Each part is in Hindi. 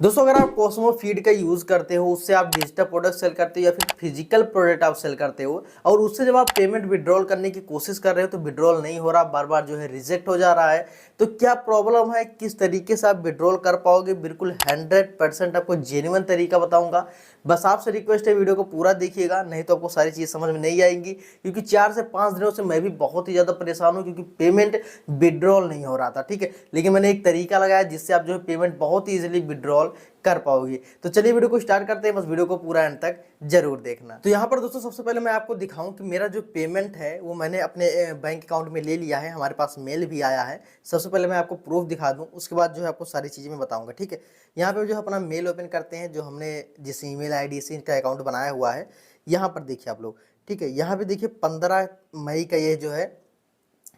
दोस्तों अगर आप कॉस्मो फीड का यूज़ करते हो, उससे आप डिजिटल प्रोडक्ट सेल करते हो या फिर फिजिकल प्रोडक्ट आप सेल करते हो और उससे जब आप पेमेंट विड्रॉल करने की कोशिश कर रहे हो तो विड्रॉल नहीं हो रहा, बार बार जो है रिजेक्ट हो जा रहा है, तो क्या प्रॉब्लम है, किस तरीके से आप विड्रॉल कर पाओगे, बिल्कुल 100% आपको जेन्युइन तरीका बताऊंगा। बस आपसे रिक्वेस्ट है वीडियो को पूरा देखिएगा, नहीं तो आपको सारी चीज़ समझ में नहीं आएंगी, क्योंकि 4 से 5 दिनों से मैं भी बहुत ही ज़्यादा परेशान हूँ क्योंकि पेमेंट विड्रॉल नहीं हो रहा था। ठीक है, लेकिन मैंने एक तरीका लगाया जिससे आप जो है पेमेंट बहुत ही ईजिली विड्रॉल कर पाओगे। तो चलिए वीडियो को स्टार्ट करते हैं, बस वीडियो को पूरा एंड तक जरूर देखना। तो यहाँ पर दोस्तों सबसे पहले मैं आपको दिखाऊं कि मेरा जो पेमेंट है वो मैंने अपने बैंक अकाउंट में ले लिया है, हमारे पास मेल भी आया है। सबसे पहले मैं आपको प्रूफ दिखा दूं, उसके बाद जो है आपको सारी चीज़ें मैं बताऊंगा। ठीक है, यहाँ पे जो है अपना मेल ओपन करते हैं, जो हमने जिस ईमेल आईडी से इनका अकाउंट बनाया हुआ है। यहाँ पर देखिए आप लोग, ठीक है, यहाँ पे देखिए 15 मई का ये जो है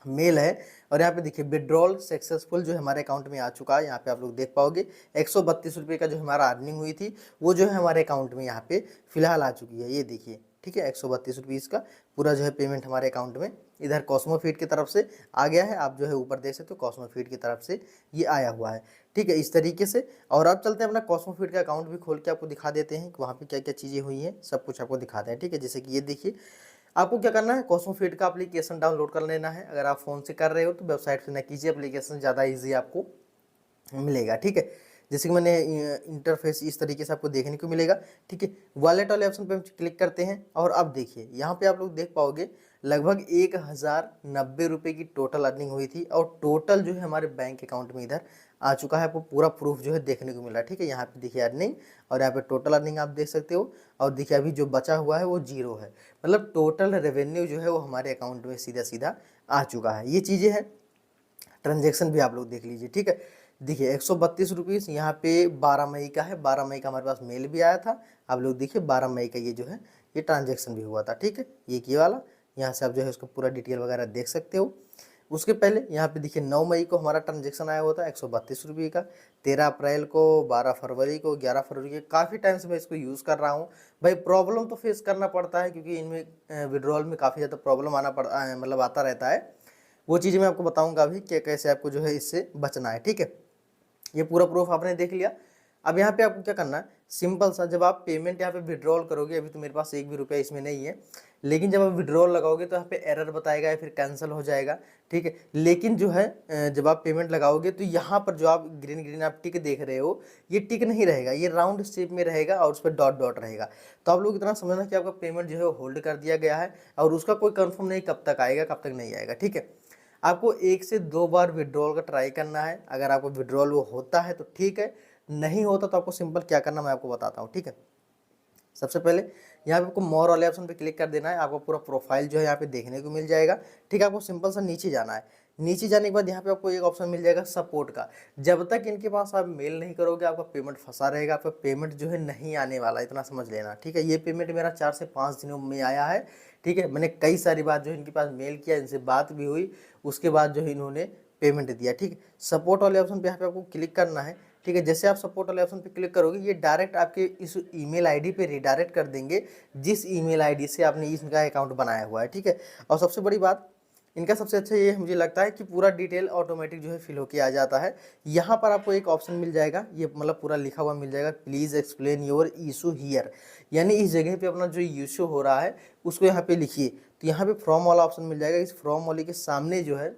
मेल है और यहाँ पे देखिए विड्रॉल सक्सेसफुल जो हमारे अकाउंट में आ चुका है। यहाँ पे आप लोग देख पाओगे 132 रुपये का जो हमारा अर्निंग हुई थी वो जो है हमारे अकाउंट में यहाँ पे फिलहाल आ चुकी है। ये देखिए, ठीक है, 132 रुपीज़ का पूरा जो है पेमेंट हमारे अकाउंट में इधर कॉस्मो फीड की तरफ से आ गया है। आप जो है ऊपर देख सकते हो कॉस्मो फीड की तरफ से ये आया हुआ है। ठीक है, इस तरीके से। और अब चलते हैं अपना कॉस्मो फीड का अकाउंट भी खोल के आपको दिखा देते हैं कि वहाँ पे क्या क्या चीज़ें हुई हैं, सब कुछ आपको दिखाते हैं। ठीक है, जैसे कि ये देखिए, आपको क्या करना है, कॉस्मो फीड का एप्लीकेशन डाउनलोड कर लेना है। अगर आप फ़ोन से कर रहे हो तो वेबसाइट से ना कीजिए, एप्लीकेशन ज़्यादा इजी आपको मिलेगा। ठीक है, जैसे कि मैंने इंटरफेस इस तरीके से आपको देखने को मिलेगा। ठीक है, वॉलेट वाले ऑप्शन पे हम क्लिक करते हैं और अब देखिए यहाँ पे आप लोग देख पाओगे लगभग 1090 रुपये की टोटल अर्निंग हुई थी और टोटल जो है हमारे बैंक अकाउंट में इधर आ चुका है। आपको पूरा प्रूफ जो है देखने को मिल रहा है। ठीक है, यहाँ पे देखिए अर्निंग और यहाँ पे टोटल अर्निंग आप देख सकते हो और देखिए अभी जो बचा हुआ है वो 0 है, मतलब टोटल रेवेन्यू जो है वो हमारे अकाउंट में सीधा सीधा आ चुका है। ये चीज़ें हैं, ट्रांजेक्शन भी आप लोग देख लीजिए। ठीक है, देखिए 132 रुपीज़ यहाँ पे 12 मई का है, 12 मई का हमारे पास मेल भी आया था। आप लोग देखिए 12 मई का ये जो है ये ट्रांजेक्शन भी हुआ था। ठीक है, ये वाला यहाँ से आप जो है उसका पूरा डिटेल वगैरह देख सकते हो। उसके पहले यहाँ पे देखिए 9 मई को हमारा ट्रांजेक्शन आया हुआ था 132 रुपये का, 13 अप्रैल को, 12 फरवरी को, 11 फरवरी के। काफ़ी टाइम से मैं इसको यूज़ कर रहा हूँ भाई। प्रॉब्लम तो फेस करना पड़ता है क्योंकि इनमें विड्रॉल में काफ़ी ज़्यादा प्रॉब्लम आना पड़ता है, मतलब आता रहता है। वो चीज़ें मैं आपको बताऊंगा अभी कि कैसे आपको जो है इससे बचना है। ठीक है, ये पूरा प्रूफ आपने देख लिया। अब यहाँ पे आपको क्या करना है, सिंपल सा, जब आप पेमेंट यहाँ पे विड्रॉल करोगे, अभी तो मेरे पास एक भी रुपया इसमें नहीं है, लेकिन जब आप विड्रॉल लगाओगे तो यहाँ पे एरर बताएगा या फिर कैंसिल हो जाएगा। ठीक है, लेकिन जो है जब आप पेमेंट लगाओगे तो यहाँ पर जो आप ग्रीन ग्रीन आप टिक देख रहे हो, ये टिक नहीं रहेगा, ये राउंड शेप में रहेगा और उस पर डॉट डॉट रहेगा। तो आप लोग इतना समझना कि आपका पेमेंट जो है होल्ड कर दिया गया है और उसका कोई कन्फर्म नहीं कब तक आएगा कब तक नहीं आएगा। ठीक है, आपको 1 से 2 बार विड्रॉल का ट्राई करना है। अगर आपको विड्रॉल वो होता है तो ठीक है, नहीं होता तो आपको सिंपल क्या करना मैं आपको बताता हूँ। ठीक है, सबसे पहले यहाँ पे आपको मोर वाले ऑप्शन पे क्लिक कर देना है। आपको पूरा प्रोफाइल जो है यहाँ पे देखने को मिल जाएगा। ठीक है, आपको सिंपल सा नीचे जाना है। नीचे जाने के बाद यहाँ पे आपको एक ऑप्शन मिल जाएगा सपोर्ट का। जब तक इनके पास आप मेल नहीं करोगे आपका पेमेंट फंसा रहेगा, आपका पेमेंट जो है नहीं आने वाला, इतना समझ लेना। ठीक है, ये पेमेंट मेरा 4 से 5 दिनों में आया है। ठीक है, मैंने कई सारी बार जो है इनके पास मेल किया, इनसे बात भी हुई, उसके बाद जो है इन्होंने पेमेंट दिया। ठीक है, सपोर्ट वाले ऑप्शन पे यहाँ पे आपको क्लिक करना है। ठीक है, जैसे आप सपोर्ट वाले ऑप्शन पे क्लिक करोगे ये डायरेक्ट आपके इस ईमेल आईडी पे रिडायरेक्ट कर देंगे जिस ईमेल आईडी से आपने इनका अकाउंट बनाया हुआ है। ठीक है, और सबसे बड़ी बात इनका सबसे अच्छा ये मुझे लगता है कि पूरा डिटेल ऑटोमेटिक जो है फिल होके आ जाता है। यहाँ पर आपको एक ऑप्शन मिल जाएगा, ये मतलब पूरा लिखा हुआ मिल जाएगा, please explain your issue here, यानी इस जगह पे अपना जो इशू हो रहा है उसको यहाँ पे लिखिए। तो यहाँ पे फ्रॉम वाला ऑप्शन मिल जाएगा, इस फ्रॉम वाले के सामने जो है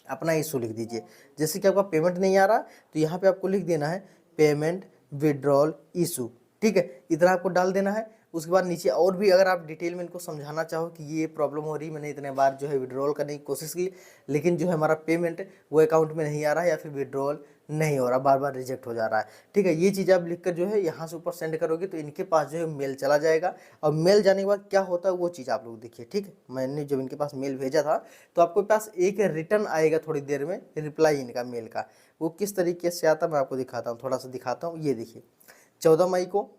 अपना इशू लिख दीजिए। जैसे कि आपका पेमेंट नहीं आ रहा तो यहाँ पे आपको लिख देना है पेमेंट विड्रॉल इशू। ठीक है, इतना आपको डाल देना है। उसके बाद नीचे और भी अगर आप डिटेल में इनको समझाना चाहो कि ये प्रॉब्लम हो रही, मैंने इतने बार जो है विड्रॉल करने की कोशिश की लेकिन जो है हमारा पेमेंट वो अकाउंट में नहीं आ रहा है या फिर विड्रॉल नहीं हो रहा, बार बार रिजेक्ट हो जा रहा है। ठीक है, ये चीज़ आप लिखकर जो है यहाँ से ऊपर सेंड करोगे तो इनके पास जो है मेल चला जाएगा और मेल जाने के बाद क्या होता है वो चीज़ आप लोग देखिए। ठीक है, मैंने जब इनके पास मेल भेजा था तो आपके पास एक रिटर्न आएगा थोड़ी देर में, रिप्लाई इनका मेल का। वो किस तरीके से आता मैं आपको दिखाता हूँ, थोड़ा सा दिखाता हूँ। ये देखिए 14 मई को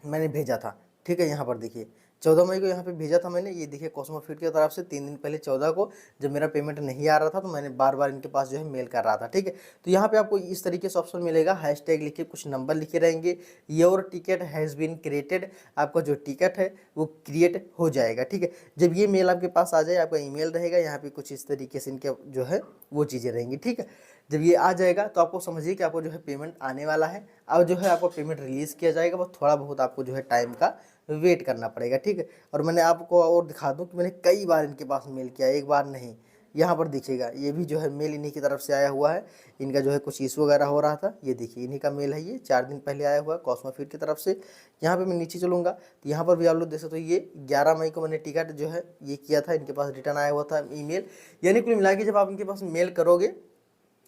मैंने भेजा था। ठीक है, यहाँ पर देखिए 14 मई को यहाँ पे भेजा था मैंने। ये देखिए कॉस्मो फीड की तरफ से 3 दिन पहले 14 को जब मेरा पेमेंट नहीं आ रहा था तो मैंने बार बार इनके पास जो है मेल कर रहा था। ठीक है, तो यहाँ पे आपको इस तरीके से ऑप्शन मिलेगा, हैशटैग लिखे कुछ नंबर लिखे रहेंगे, your ticket has been created, आपका जो टिकट है वो क्रिएट हो जाएगा। ठीक है, जब ये मेल आपके पास आ जाए, आपका ईमेल रहेगा, यहाँ पे कुछ इस तरीके से इनके जो है वो चीज़ें रहेंगी। ठीक है, जब ये आ जाएगा तो आपको समझिए कि आपको जो है पेमेंट आने वाला है। अब जो है आपको पेमेंट रिलीज़ किया जाएगा, बस थोड़ा बहुत आपको जो है टाइम का वेट करना पड़ेगा, ठीक है। और मैंने आपको और दिखा दूं कि मैंने कई बार इनके पास मेल किया, एक बार नहीं। यहाँ पर देखिएगा ये भी जो है मेल इन्हीं की तरफ से आया हुआ है। इनका जो है कुछ इशू वगैरह हो रहा था, ये देखिए इन्हीं का मेल है, ये 4 दिन पहले आया हुआ है कॉस्मोफिट की तरफ से। यहाँ पे मैं नीचे चलूँगा तो यहाँ पर भी आप लोग देख सकते हो, ये 11 मई को मैंने टिकट जो है ये किया था, इनके पास रिटर्न आया हुआ था ईमेल। यानी कुल मिला के जब आप इनके पास मेल करोगे,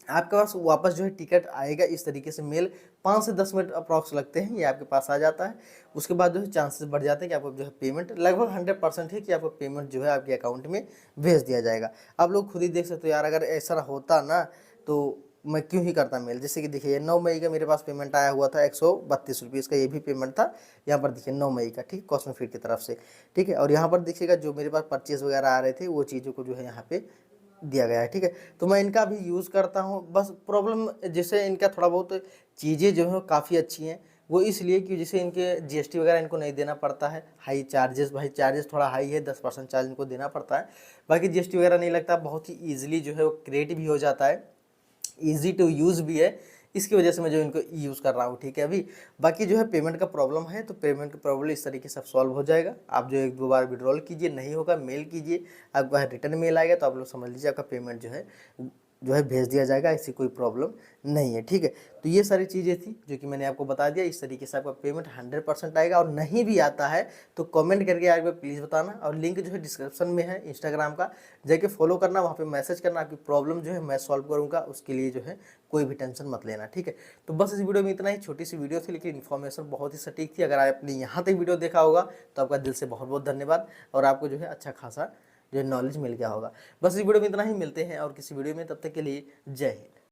आपके पास वापस जो है टिकट आएगा इस तरीके से। मेल 5 से 10 मिनट अप्रॉक्स लगते हैं, ये आपके पास आ जाता है। उसके बाद जो है चांसेस बढ़ जाते हैं कि आपको जो है पेमेंट लगभग 100% है कि आपको पेमेंट जो है आपके अकाउंट में भेज दिया जाएगा। आप लोग खुद ही देख सकते हो यार, अगर ऐसा होता ना तो मैं क्यों ही करता मेल। जैसे कि देखिए 9 मई का मेरे पास पेमेंट आया हुआ था 132 रुपीज़ का, ये भी पेमेंट था यहाँ पर देखिए 9 मई का, ठीक, कॉस्मोफिट की तरफ से, ठीक है। और यहाँ पर देखिएगा जो मेरे पास परचेज वगैरह आ रहे थे वो चीज़ों को जो है यहाँ पे दिया गया है, ठीक है। तो मैं इनका भी यूज़ करता हूँ। बस प्रॉब्लम जैसे इनका थोड़ा बहुत चीज़ें जो हैं काफ़ी अच्छी हैं, वो इसलिए कि जैसे इनके जीएसटी वगैरह इनको नहीं देना पड़ता है, हाई चार्जेस, भाई चार्जेस थोड़ा हाई है, 10% चार्ज इनको देना पड़ता है। बाकी जीएसटी वगैरह नहीं लगता, बहुत ही ईजिली जो है वो क्रिएट भी हो जाता है, ईजी टू यूज़ भी है। इसकी वजह से मैं जो इनको यूज़ कर रहा हूँ, ठीक है। अभी बाकी जो है पेमेंट का प्रॉब्लम है तो पेमेंट का प्रॉब्लम इस तरीके से सॉल्व हो जाएगा। आप जो 1-2 बार विड्रॉल कीजिए, नहीं होगा मेल कीजिए, आपको रिटर्न मेल आएगा तो आप लोग समझ लीजिए आपका पेमेंट जो है भेज दिया जाएगा, ऐसी कोई प्रॉब्लम नहीं है, ठीक है। तो ये सारी चीज़ें थी जो कि मैंने आपको बता दिया। इस तरीके से आपका पेमेंट 100% आएगा। और नहीं भी आता है तो कमेंट करके यार प्लीज़ बताना। और लिंक जो है डिस्क्रिप्शन में है इंस्टाग्राम का, जाके फॉलो करना, वहाँ पे मैसेज करना, आपकी प्रॉब्लम जो है मैं सॉल्व करूँगा। उसके लिए जो है कोई भी टेंशन मत लेना, ठीक है। तो बस इस वीडियो में इतना ही, छोटी सी वीडियो थी लेकिन इन्फॉर्मेशन बहुत ही सटीक थी। अगर आपने यहाँ तक वीडियो देखा होगा तो आपका दिल से बहुत बहुत धन्यवाद, और आपको जो है अच्छा खासा जो नॉलेज मिल गया होगा। बस इस वीडियो में इतना ही, मिलते हैं और किसी वीडियो में, तब तक के लिए जय हिंद।